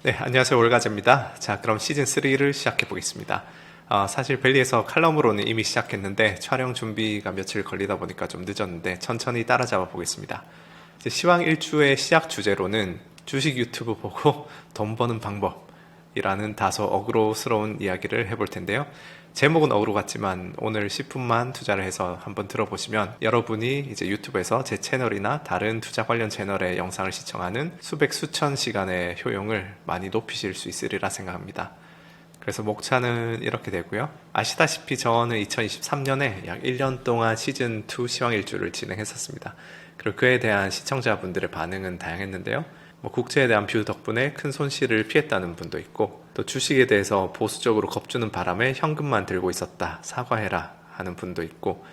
네, 안녕하세요. 올가제입니다. 자, 그럼 시즌3를 시작해 보겠습니다. 사실 벨리에서 칼럼으로는 이미 시작했는데 촬영 준비가 며칠 걸리다 보니까 좀 늦었는데 천천히 따라잡아 보겠습니다. 이제 시황 일주의 시작 주제로는 주식 유튜브 보고 돈 버는 방법이라는 다소 어그로스러운 이야기를 해볼 텐데요. 제목은 어그로 같지만 오늘 10분만 투자를 해서 한번 들어보시면 여러분이 이제 유튜브에서 제 채널이나 다른 투자 관련 채널의 영상을 시청하는 수백 수천 시간의 효용을 많이 높이실 수 있으리라 생각합니다. 그래서 목차는 이렇게 되고요. 아시다시피 저는 2023년에 약 1년 동안 시즌2 시황일주를 진행했었습니다. 그리고 그에 대한 시청자분들의 반응은 다양했는데요. 국제에 대한 뷰 덕분에 큰 손실을 피했다는 분도 있고, 또 주식에 대해서 보수적으로 겁주는 바람에 현금만 들고 있었다, 사과해라 하는 분도 있고,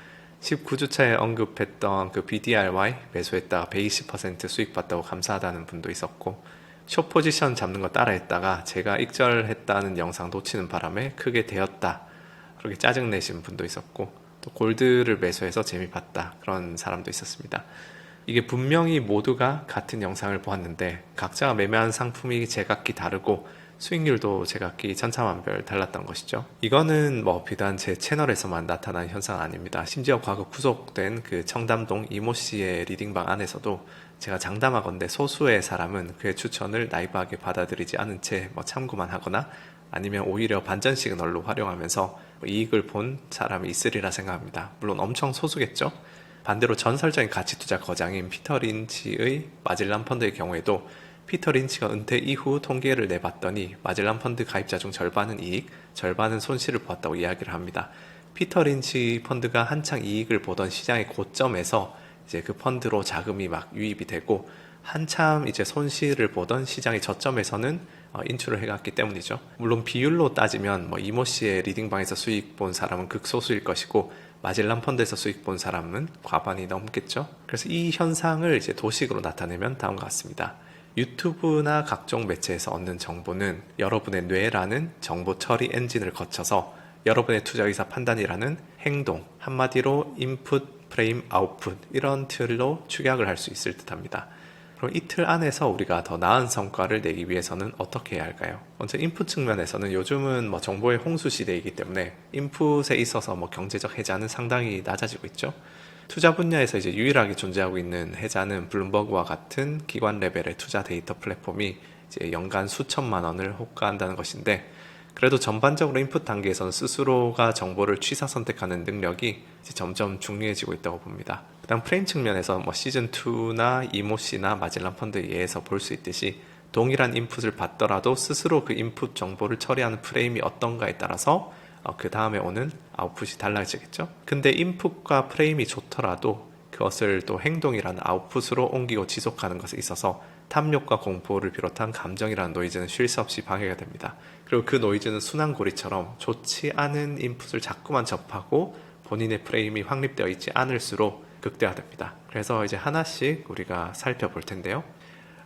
19주차에 언급했던 그 BDRY 매수했다가 120% 수익 봤다고 감사하다는 분도 있었고, 숏 포지션 잡는 거 따라했다가 제가 익절했다는 영상 놓치는 바람에 크게 되었다, 그렇게 짜증내신 분도 있었고, 또 골드를 매수해서 재미 봤다, 그런 사람도 있었습니다. 이게 분명히 모두가 같은 영상을 보았는데 각자가 매매한 상품이 제각기 다르고 수익률도 제각기 천차만별 달랐던 것이죠. 이거는 비단 제 채널에서만 나타난 현상 아닙니다. 심지어 과거 구속된 그 청담동 이모 씨의 리딩방 안에서도 제가 장담하건대 소수의 사람은 그의 추천을 나이브하게 받아들이지 않은 채 참고만 하거나 아니면 오히려 반전 시그널로 활용하면서 이익을 본 사람이 있으리라 생각합니다. 물론 엄청 소수겠죠. 반대로 전설적인 가치투자 거장인 피터 린치의 마젤란 펀드의 경우에도 피터 린치가 은퇴 이후 통계를 내봤더니 마젤란 펀드 가입자 중 절반은 이익, 절반은 손실을 보았다고 이야기를 합니다. 피터 린치 펀드가 한창 이익을 보던 시장의 고점에서 이제 그 펀드로 자금이 막 유입이 되고 한참 이제 손실을 보던 시장의 저점에서는 인출을 해갔기 때문이죠. 물론 비율로 따지면 이모 씨의 리딩방에서 수익 본 사람은 극소수일 것이고 마젤란 펀드에서 수익 본 사람은 과반이 넘겠죠. 그래서 이 현상을 이제 도식으로 나타내면 다음과 같습니다. 유튜브나 각종 매체에서 얻는 정보는 여러분의 뇌라는 정보 처리 엔진을 거쳐서 여러분의 투자 의사 판단이라는 행동, 한마디로 인풋, 프레임, 아웃풋 이런 틀로 축약을 할 수 있을 듯합니다. 그럼 이 틀 안에서 우리가 더 나은 성과를 내기 위해서는 어떻게 해야 할까요? 먼저 인풋 측면에서는 요즘은 정보의 홍수 시대이기 때문에 인풋에 있어서 경제적 해자는 상당히 낮아지고 있죠. 투자 분야에서 이제 유일하게 존재하고 있는 해자는 블룸버그와 같은 기관 레벨의 투자 데이터 플랫폼이 이제 연간 수천만 원을 호가한다는 것인데, 그래도 전반적으로 인풋 단계에서는 스스로가 정보를 취사 선택하는 능력이 이제 점점 중요해지고 있다고 봅니다. 그다음 프레임 측면에서 시즌2나 이모씨나 마젤란 펀드에 의해서 볼 수 있듯이 동일한 인풋을 받더라도 스스로 그 인풋 정보를 처리하는 프레임이 어떤가에 따라서 그 다음에 오는 아웃풋이 달라지겠죠. 근데 인풋과 프레임이 좋더라도 그것을 또 행동이라는 아웃풋으로 옮기고 지속하는 것에 있어서 탐욕과 공포를 비롯한 감정이라는 노이즈는 쉴 새 없이 방해가 됩니다. 그리고 그 노이즈는 순환고리처럼 좋지 않은 인풋을 자꾸만 접하고 본인의 프레임이 확립되어 있지 않을수록 극대화됩니다. 그래서 이제 하나씩 우리가 살펴볼 텐데요.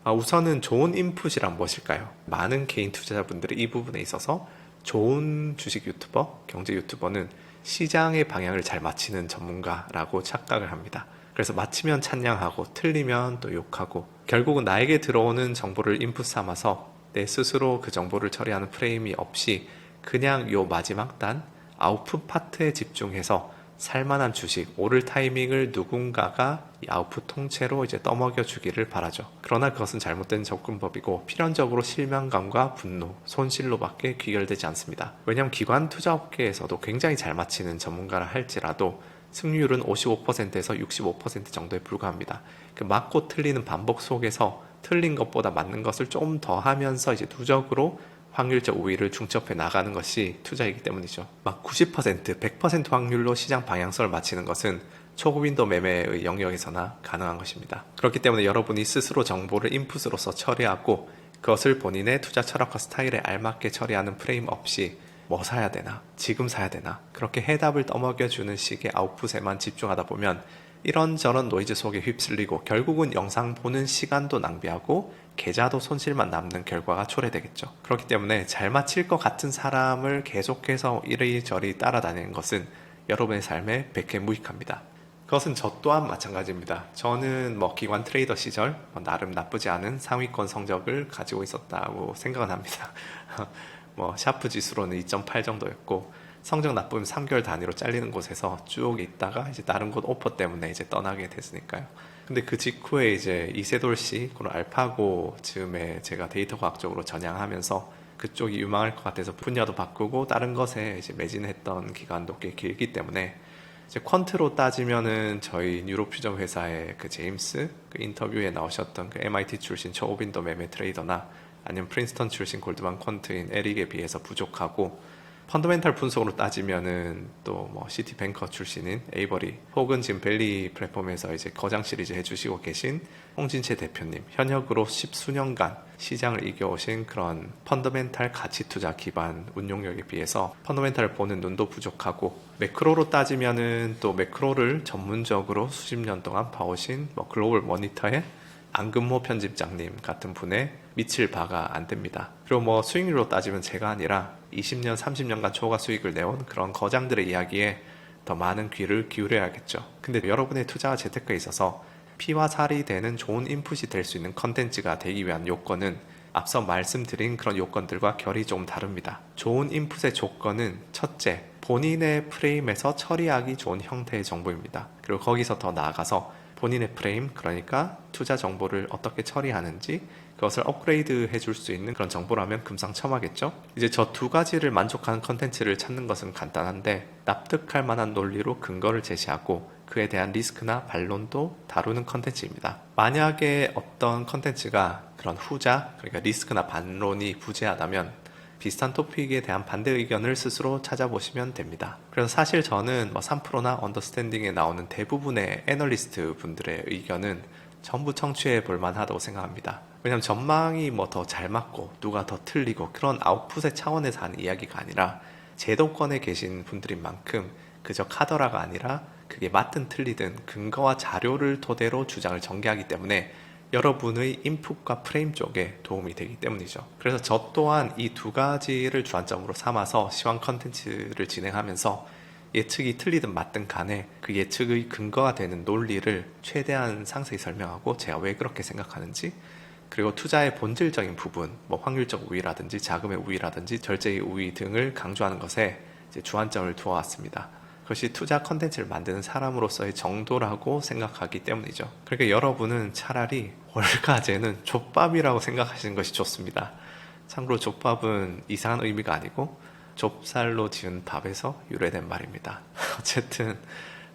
우선은 좋은 인풋이란 무엇일까요? 많은 개인 투자자분들이 이 부분에 있어서 좋은 주식 유튜버, 경제 유튜버는 시장의 방향을 잘 맞히는 전문가라고 착각을 합니다. 그래서 맞히면 찬양하고 틀리면 또 욕하고 결국은 나에게 들어오는 정보를 인풋 삼아서 내 스스로 그 정보를 처리하는 프레임이 없이 그냥 요 마지막 단 아웃풋 파트에 집중해서 살만한 주식, 오를 타이밍을 누군가가 이 아웃풋 통째로 이제 떠먹여 주기를 바라죠. 그러나 그것은 잘못된 접근법이고 필연적으로 실망감과 분노, 손실로밖에 귀결되지 않습니다. 왜냐하면 기관 투자업계에서도 굉장히 잘 맞히는 전문가라 할지라도 승률은 55%에서 65% 정도에 불과합니다. 그 맞고 틀리는 반복 속에서 틀린 것보다 맞는 것을 좀 더 하면서 이제 누적으로 확률적 우위를 중첩해 나가는 것이 투자이기 때문이죠. 90%, 100% 확률로 시장 방향성을 맞히는 것은 초급윈도 매매의 영역에서나 가능한 것입니다. 그렇기 때문에 여러분이 스스로 정보를 인풋으로서 처리하고 그것을 본인의 투자 철학과 스타일에 알맞게 처리하는 프레임 없이 뭐 사야 되나? 지금 사야 되나? 그렇게 해답을 떠먹여주는 식의 아웃풋에만 집중하다 보면 이런저런 노이즈 속에 휩쓸리고 결국은 영상 보는 시간도 낭비하고 계좌도 손실만 남는 결과가 초래되겠죠. 그렇기 때문에 잘 맞힐 것 같은 사람을 계속해서 이리저리 따라다니는 것은 여러분의 삶에 백해무익합니다. 그것은 저 또한 마찬가지입니다. 저는 뭐 기관 트레이더 시절 나름 나쁘지 않은 상위권 성적을 가지고 있었다고 생각은 합니다. 뭐 샤프 지수로는 2.8 정도였고 성적 나쁘면 3개월 단위로 잘리는 곳에서 쭉 있다가 이제 다른 곳 오퍼 때문에 이제 떠나게 됐으니까요. 근데 그 직후에 이제 이세돌 씨, 그리고 알파고 즈음에 제가 데이터 과학적으로 전향하면서 그쪽이 유망할 것 같아서 분야도 바꾸고 다른 것에 이제 매진했던 기간도 꽤 길기 때문에 이제 퀀트로 따지면은 저희 뉴로퓨전 회사의 그 제임스 그 인터뷰에 나오셨던 그 MIT 출신 초오빈도 매매 트레이더나 아니면 프린스턴 출신 골드만 퀀트인 에릭에 비해서 부족하고 펀더멘탈 분석으로 따지면은 또 뭐 시티뱅커 출신인 에이버리 혹은 지금 벨리 플랫폼에서 이제 거장 시리즈 해주시고 계신 홍진채 대표님 현역으로 10수년간 시장을 이겨오신 그런 펀더멘탈 가치 투자 기반 운용력에 비해서 펀더멘탈을 보는 눈도 부족하고 매크로로 따지면은 또 매크로를 전문적으로 수십 년 동안 봐오신 뭐 글로벌 모니터의 안근모 편집장님 같은 분의 미칠 바가 안 됩니다. 그리고 뭐 수익률로 따지면 제가 아니라 20년, 30년간 초과 수익을 내온 그런 거장들의 이야기에 더 많은 귀를 기울여야겠죠. 근데 여러분의 투자와 재테크에 있어서 피와 살이 되는 좋은 인풋이 될 수 있는 컨텐츠가 되기 위한 요건은 앞서 말씀드린 그런 요건들과 결이 좀 다릅니다. 좋은 인풋의 조건은 첫째, 본인의 프레임에서 처리하기 좋은 형태의 정보입니다. 그리고 거기서 더 나아가서 본인의 프레임, 그러니까 투자 정보를 어떻게 처리하는지 그것을 업그레이드 해줄 수 있는 그런 정보라면 금상첨화겠죠. 이제 저 두 가지를 만족하는 컨텐츠를 찾는 것은 간단한데 납득할 만한 논리로 근거를 제시하고 그에 대한 리스크나 반론도 다루는 컨텐츠입니다. 만약에 어떤 컨텐츠가 그런 후자, 그러니까 리스크나 반론이 부재하다면 비슷한 토픽에 대한 반대 의견을 스스로 찾아보시면 됩니다. 그래서 사실 저는 뭐 3프로나 언더스탠딩에 나오는 대부분의 애널리스트 분들의 의견은 전부 청취해 볼 만하다고 생각합니다. 왜냐하면 전망이 뭐 더 잘 맞고 누가 더 틀리고 그런 아웃풋의 차원에서 하는 이야기가 아니라 제도권에 계신 분들인 만큼 그저 카더라가 아니라 그게 맞든 틀리든 근거와 자료를 토대로 주장을 전개하기 때문에 여러분의 인풋과 프레임 쪽에 도움이 되기 때문이죠. 그래서 저 또한 이 두 가지를 주안점으로 삼아서 시황 컨텐츠를 진행하면서 예측이 틀리든 맞든 간에 그 예측의 근거가 되는 논리를 최대한 상세히 설명하고 제가 왜 그렇게 생각하는지 그리고 투자의 본질적인 부분, 뭐 확률적 우위라든지 자금의 우위라든지 절제의 우위 등을 강조하는 것에 이제 주안점을 두어왔습니다. 그것이 투자 컨텐츠를 만드는 사람으로서의 정도라고 생각하기 때문이죠. 그러니까 여러분은 차라리 월가제는 족밥이라고 생각하시는 것이 좋습니다. 참고로 족밥은 이상한 의미가 아니고 좁쌀로 지은 밥에서 유래된 말입니다. 어쨌든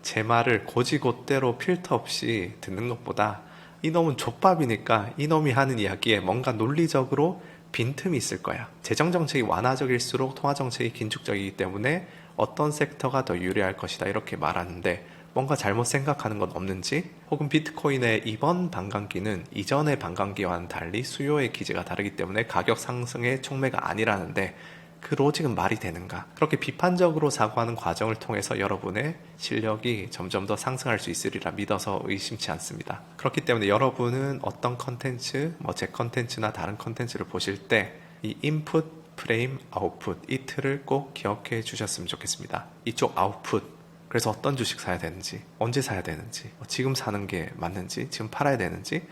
제 말을 고지곳대로 필터 없이 듣는 것보다 이놈은 족밥이니까 이놈이 하는 이야기에 뭔가 논리적으로 빈틈이 있을 거야. 재정정책이 완화적일수록 통화정책이 긴축적이기 때문에 어떤 섹터가 더 유리할 것이다 이렇게 말하는데 뭔가 잘못 생각하는 건 없는지 혹은 비트코인의 이번 반감기는 이전의 반감기와는 달리 수요의 기제가 다르기 때문에 가격 상승의 촉매가 아니라는데 그 로직은 말이 되는가? 그렇게 비판적으로 사고하는 과정을 통해서 여러분의 실력이 점점 더 상승할 수 있으리라 믿어서 의심치 않습니다. 그렇기 때문에 여러분은 어떤 컨텐츠, 뭐 제 컨텐츠나 다른 컨텐츠를 보실 때 이 인풋, 프레임, 아웃풋 이 틀을 꼭 기억해 주셨으면 좋겠습니다. 이쪽 아웃풋, 그래서 어떤 주식 사야 되는지, 언제 사야 되는지, 지금 사는 게 맞는지, 지금 팔아야 되는지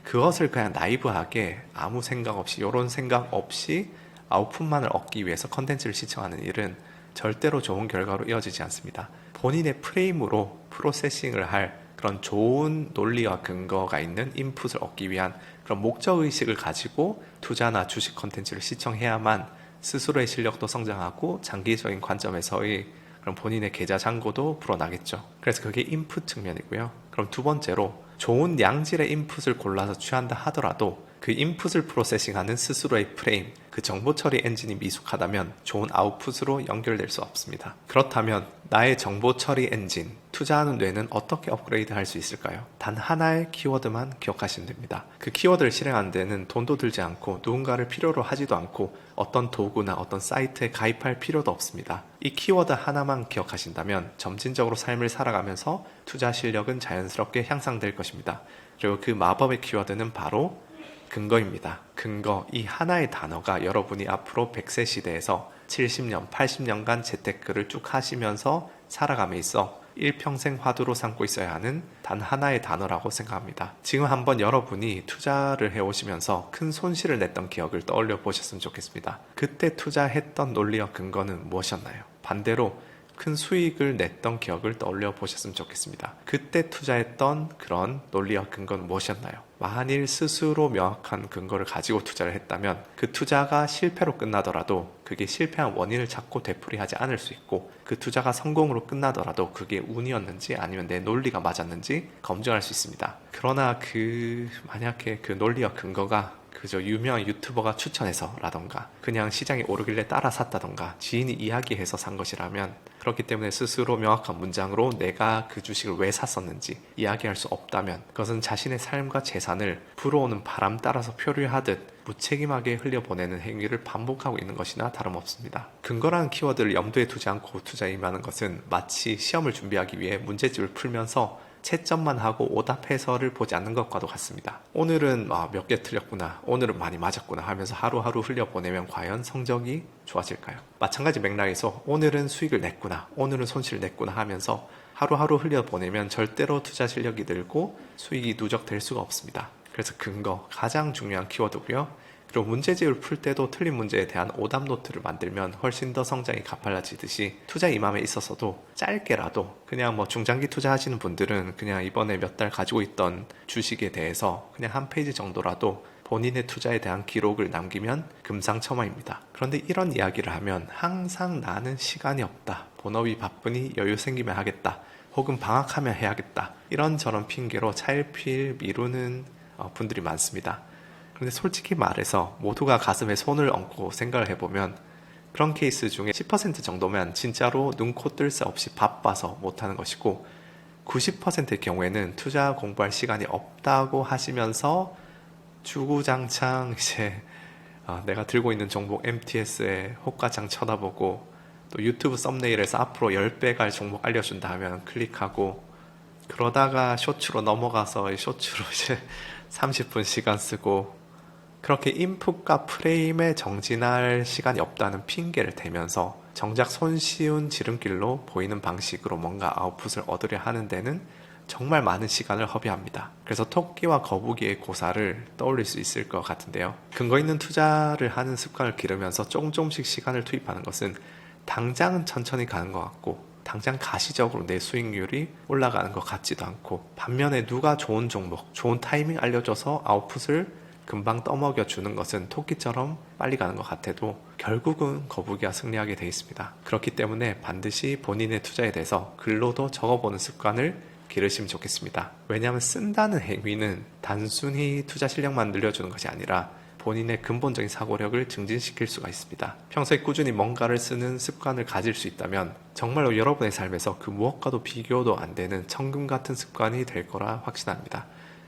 그것을 그냥 나이브하게 아무 생각 없이 이런 생각 없이 아웃풋만을 얻기 위해서 컨텐츠를 시청하는 일은 절대로 좋은 결과로 이어지지 않습니다. 본인의 프레임으로 프로세싱을 할 그런 좋은 논리와 근거가 있는 인풋을 얻기 위한 그런 목적의식을 가지고 투자나 주식 컨텐츠를 시청해야만 스스로의 실력도 성장하고 장기적인 관점에서의 그런 본인의 계좌 잔고도 불어나겠죠. 그래서 그게 인풋 측면이고요. 그럼 두 번째로 좋은 양질의 인풋을 골라서 취한다 하더라도 그 인풋을 프로세싱하는 스스로의 프레임, 그 정보 처리 엔진이 미숙하다면 좋은 아웃풋으로 연결될 수 없습니다. 그렇다면 나의 정보 처리 엔진, 투자하는 뇌는 어떻게 업그레이드 할 수 있을까요? 단 하나의 키워드만 기억하시면 됩니다. 그 키워드를 실행하는 데는 돈도 들지 않고 누군가를 필요로 하지도 않고 어떤 도구나 어떤 사이트에 가입할 필요도 없습니다. 이 키워드 하나만 기억하신다면 점진적으로 삶을 살아가면서 투자 실력은 자연스럽게 향상될 것입니다. 그리고 그 마법의 키워드는 바로 근거입니다. 근거, 이 하나의 단어가 여러분이 앞으로 100세 시대에서 70년, 80년간 재테크를 쭉 하시면서 살아감에 있어 일평생 화두로 삼고 있어야 하는 단 하나의 단어라고 생각합니다. 지금 한번 여러분이 투자를 해오시면서 큰 손실을 냈던 기억을 떠올려 보셨으면 좋겠습니다. 그때 투자했던 논리와 근거는 무엇이었나요? 반대로 큰 수익을 냈던 기억을 떠올려 보셨으면 좋겠습니다. 그때 투자했던 그런 논리와 근거는 무엇이었나요? 만일 스스로 명확한 근거를 가지고 투자를 했다면 그 투자가 실패로 끝나더라도 그게 실패한 원인을 찾고 되풀이하지 않을 수 있고, 그 투자가 성공으로 끝나더라도 그게 운이었는지 아니면 내 논리가 맞았는지 검증할 수 있습니다. 그러나 만약에 그 논리와 근거가 그저 유명한 유튜버가 추천해서 라던가 그냥 시장이 오르길래 따라 샀다던가 지인이 이야기해서 산 것이라면, 그렇기 때문에 스스로 명확한 문장으로 내가 그 주식을 왜 샀었는지 이야기할 수 없다면 그것은 자신의 삶과 재산을 불어오는 바람 따라서 표류하듯 무책임하게 흘려보내는 행위를 반복하고 있는 것이나 다름없습니다. 근거라는 키워드를 염두에 두지 않고 투자에 임하는 것은 마치 시험을 준비하기 위해 문제집을 풀면서 채점만 하고 오답 해설을 보지 않는 것과도 같습니다. 오늘은 몇 개 틀렸구나, 오늘은 많이 맞았구나 하면서 하루하루 흘려보내면 과연 성적이 좋아질까요? 마찬가지 맥락에서 오늘은 수익을 냈구나, 오늘은 손실을 냈구나 하면서 하루하루 흘려보내면 절대로 투자 실력이 늘고 수익이 누적될 수가 없습니다. 그래서 근거, 가장 중요한 키워드고요. 그리고 문제집을 풀 때도 틀린 문제에 대한 오답 노트를 만들면 훨씬 더 성장이 가팔라지듯이 투자 임함에 있어서도 짧게라도 그냥 중장기 투자하시는 분들은 그냥 이번에 몇 달 가지고 있던 주식에 대해서 그냥 한 페이지 정도라도 본인의 투자에 대한 기록을 남기면 금상첨화입니다. 그런데 이런 이야기를 하면 항상 나는 시간이 없다, 본업이 바쁘니 여유 생기면 하겠다, 혹은 방학하면 해야겠다, 이런저런 핑계로 차일피일 미루는 분들이 많습니다. 근데 솔직히 말해서 모두가 가슴에 손을 얹고 생각을 해보면 그런 케이스 중에 10% 정도면 진짜로 눈코 뜰 새 없이 바빠서 못하는 것이고, 90%의 경우에는 투자 공부할 시간이 없다고 하시면서 주구장창 내가 들고 있는 종목 MTS에 호가창 쳐다보고 또 유튜브 썸네일에서 앞으로 10배 갈 종목 알려준다 하면 클릭하고, 그러다가 쇼츠로 넘어가서 쇼츠로 30분 시간 쓰고, 그렇게 인풋과 프레임에 정진할 시간이 없다는 핑계를 대면서 정작 손쉬운 지름길로 보이는 방식으로 뭔가 아웃풋을 얻으려 하는 데는 정말 많은 시간을 허비합니다. 그래서 토끼와 거북이의 고사를 떠올릴 수 있을 것 같은데요. 근거 있는 투자를 하는 습관을 기르면서 조금씩 시간을 투입하는 것은 당장은 천천히 가는 것 같고 당장 가시적으로 내 수익률이 올라가는 것 같지도 않고, 반면에 누가 좋은 종목, 좋은 타이밍 알려줘서 아웃풋을 금방 떠먹여 주는 것은 토끼처럼 빨리 가는 것 같아도 결국은 거북이가 승리하게 되어 있습니다. 그렇기 때문에 반드시 본인의 투자에 대해서 글로도 적어보는 습관을 기르시면 좋겠습니다. 왜냐하면 쓴다는 행위는 단순히 투자 실력만 늘려주는 것이 아니라 본인의 근본적인 사고력을 증진시킬 수가 있습니다. 평소에 꾸준히 뭔가를 쓰는 습관을 가질 수 있다면 정말로 여러분의 삶에서 그 무엇과도 비교도 안 되는 천금 같은 습관이 될 거라 확신합니다.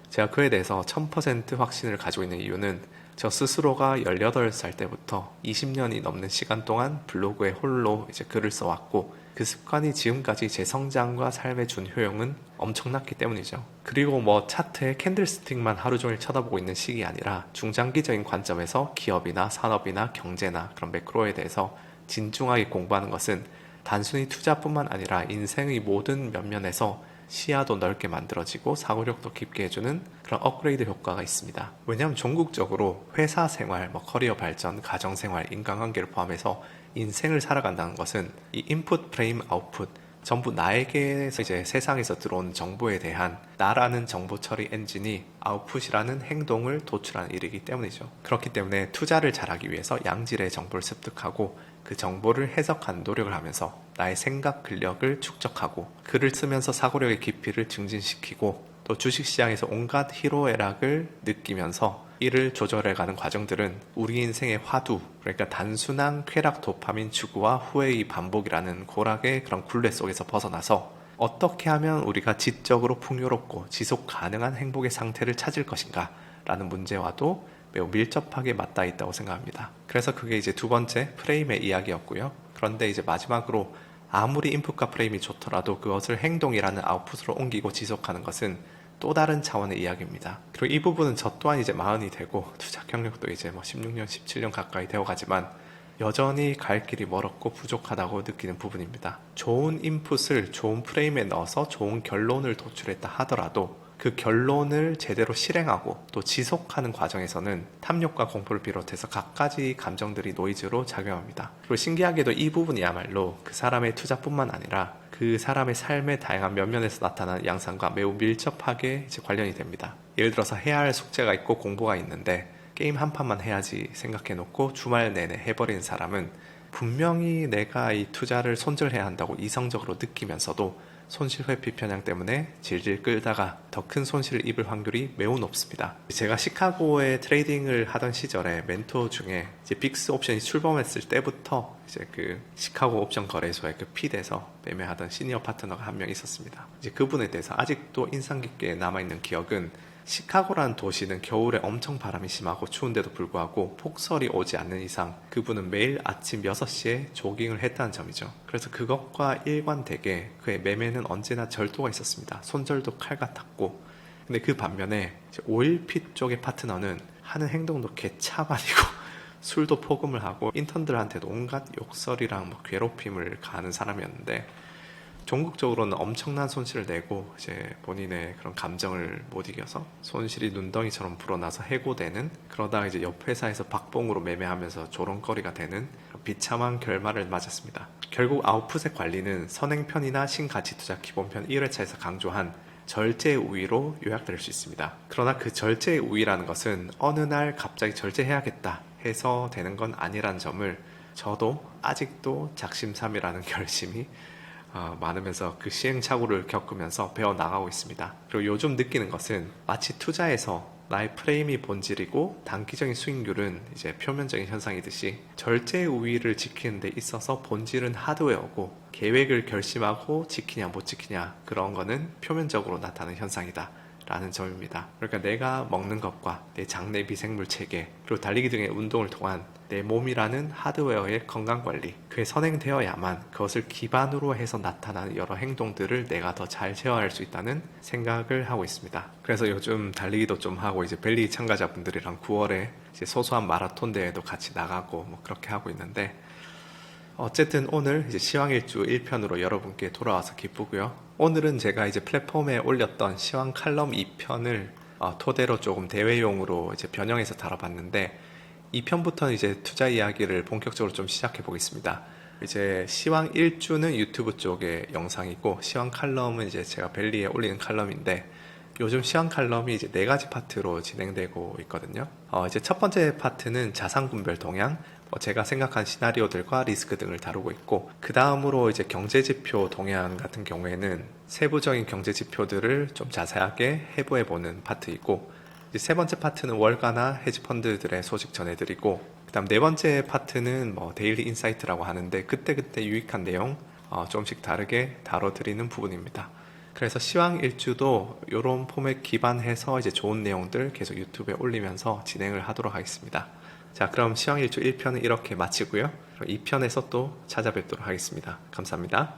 제가 그에 대해서 1000% 확신을 가지고 있는 이유는 저 스스로가 18살 때부터 20년이 넘는 시간 동안 블로그에 홀로 글을 써왔고, 그 습관이 지금까지 제 성장과 삶에 준 효용은 엄청났기 때문이죠. 그리고 차트에 캔들스틱만 하루 종일 쳐다보고 있는 시기 아니라 중장기적인 관점에서 기업이나 산업이나 경제나 그런 매크로에 대해서 진중하게 공부하는 것은 단순히 투자뿐만 아니라 인생의 모든 면면에서 시야도 넓게 만들어지고 사고력도 깊게 해주는 그런 업그레이드 효과가 있습니다. 왜냐하면 종국적으로 회사 생활, 커리어 발전, 가정 생활, 인간관계를 포함해서 인생을 살아간다는 것은 이 인풋, 프레임, 아웃풋 전부 나에게서 세상에서 들어온 정보에 대한 나라는 정보 처리 엔진이 아웃풋이라는 행동을 도출하는 일이기 때문이죠. 그렇기 때문에 투자를 잘하기 위해서 양질의 정보를 습득하고 그 정보를 해석하는 노력을 하면서 나의 생각 근력을 축적하고 글을 쓰면서 사고력의 깊이를 증진시키고 또 주식시장에서 온갖 희로애락을 느끼면서 이를 조절해가는 과정들은 우리 인생의 화두, 그러니까 단순한 쾌락 도파민 추구와 후회의 반복이라는 고락의 그런 굴레 속에서 벗어나서 어떻게 하면 우리가 지적으로 풍요롭고 지속 가능한 행복의 상태를 찾을 것인가 라는 문제와도 매우 밀접하게 맞닿아 있다고 생각합니다. 그래서 그게 두 번째 프레임의 이야기였고요. 그런데 마지막으로 아무리 인풋과 프레임이 좋더라도 그것을 행동이라는 아웃풋으로 옮기고 지속하는 것은 또 다른 차원의 이야기입니다. 그리고 이 부분은 저 또한 마흔이 되고 투자 경력도 16년, 17년 가까이 되어가지만 여전히 갈 길이 멀었고 부족하다고 느끼는 부분입니다. 좋은 인풋을 좋은 프레임에 넣어서 좋은 결론을 도출했다 하더라도 그 결론을 제대로 실행하고 또 지속하는 과정에서는 탐욕과 공포를 비롯해서 갖가지 감정들이 노이즈로 작용합니다. 그리고 신기하게도 이 부분이야말로 그 사람의 투자뿐만 아니라 그 사람의 삶의 다양한 면면에서 나타나는 양상과 매우 밀접하게 관련이 됩니다. 예를 들어서 해야 할 숙제가 있고 공부가 있는데 게임 한 판만 해야지 생각해 놓고 주말 내내 해버린 사람은 분명히 내가 이 투자를 손절해야 한다고 이성적으로 느끼면서도 손실 회피 편향 때문에 질질 끌다가 더 큰 손실을 입을 확률이 매우 높습니다. 제가 시카고에 트레이딩을 하던 시절에 멘토 중에 이제 빅스 옵션이 출범했을 때부터 이제 그 시카고 옵션 거래소의 그 핏에서 매매하던 시니어 파트너가 한 명 있었습니다. 이제 그분에 대해서 아직도 인상 깊게 남아있는 기억은 시카고라는 도시는 겨울에 엄청 바람이 심하고 추운데도 불구하고 폭설이 오지 않는 이상 그분은 매일 아침 6시에 조깅을 했다는 점이죠. 그래서 그것과 일관되게 그의 매매는 언제나 절도가 있었습니다. 손절도 칼 같았고, 근데 그 반면에 오일핏 쪽의 파트너는 하는 행동도 개차반이고 술도 포금을 하고 인턴들한테도 온갖 욕설이랑 괴롭힘을 가하는 사람이었는데, 종국적으로는 엄청난 손실을 내고 이제 본인의 그런 감정을 못 이겨서 손실이 눈덩이처럼 불어나서 해고되는, 그러다가 이제 옆 회사에서 박봉으로 매매하면서 조롱거리가 되는 비참한 결말을 맞았습니다. 결국 아웃풋의 관리는 선행편이나 신가치투자 기본편 1회차에서 강조한 절제의 우위로 요약될 수 있습니다. 그러나 그 절제의 우위라는 것은 어느 날 갑자기 절제해야겠다 해서 되는 건 아니라는 점을 저도 아직도 작심삼일하는 결심이 많으면서 그 시행착오를 겪으면서 배워나가고 있습니다. 그리고 요즘 느끼는 것은 마치 투자에서 나의 프레임이 본질이고 단기적인 수익률은 이제 표면적인 현상이듯이 절제의 우위를 지키는 데 있어서 본질은 하드웨어고 계획을 결심하고 지키냐 못 지키냐 그런 거는 표면적으로 나타나는 현상이다 라는 점입니다. 그러니까 내가 먹는 것과 내 장내 미생물 체계 그리고 달리기 등의 운동을 통한 내 몸이라는 하드웨어의 건강관리, 그게 선행되어야만 그것을 기반으로 해서 나타나는 여러 행동들을 내가 더 잘 제어할 수 있다는 생각을 하고 있습니다. 그래서 요즘 달리기도 좀 하고 이제 벨리 참가자분들이랑 9월에 이제 소소한 마라톤 대회도 같이 나가고 뭐 그렇게 하고 있는데, 어쨌든 오늘 이제 시황일주 1편으로 여러분께 돌아와서 기쁘고요. 오늘은 제가 이제 플랫폼에 올렸던 시황 칼럼 2편을 토대로 조금 대회용으로 이제 변형해서 다뤄봤는데, 2편부터는 이제 투자 이야기를 본격적으로 좀 시작해 보겠습니다. 이제 시황 1주는 유튜브 쪽의 영상이고, 시황 칼럼은 이제 제가 벨리에 올리는 칼럼인데, 요즘 시황 칼럼이 이제 4가지 파트로 진행되고 있거든요. 이제 첫 번째 파트는 자산군별 동향, 제가 생각한 시나리오들과 리스크 등을 다루고 있고, 그 다음으로 이제 경제지표 동향 같은 경우에는 세부적인 경제지표들을 좀 자세하게 해부해보는 파트이고, 이제 세 번째 파트는 월가나 헤지펀드들의 소식 전해드리고, 그 다음 네 번째 파트는 데일리 인사이트라고 하는데 그때그때 유익한 내용 조금씩 다르게 다뤄드리는 부분입니다. 그래서 시황 일주도 이런 포맷 기반해서 이제 좋은 내용들 계속 유튜브에 올리면서 진행을 하도록 하겠습니다. 자, 그럼 시황 일주 1편은 이렇게 마치고요. 2편에서 또 찾아뵙도록 하겠습니다. 감사합니다.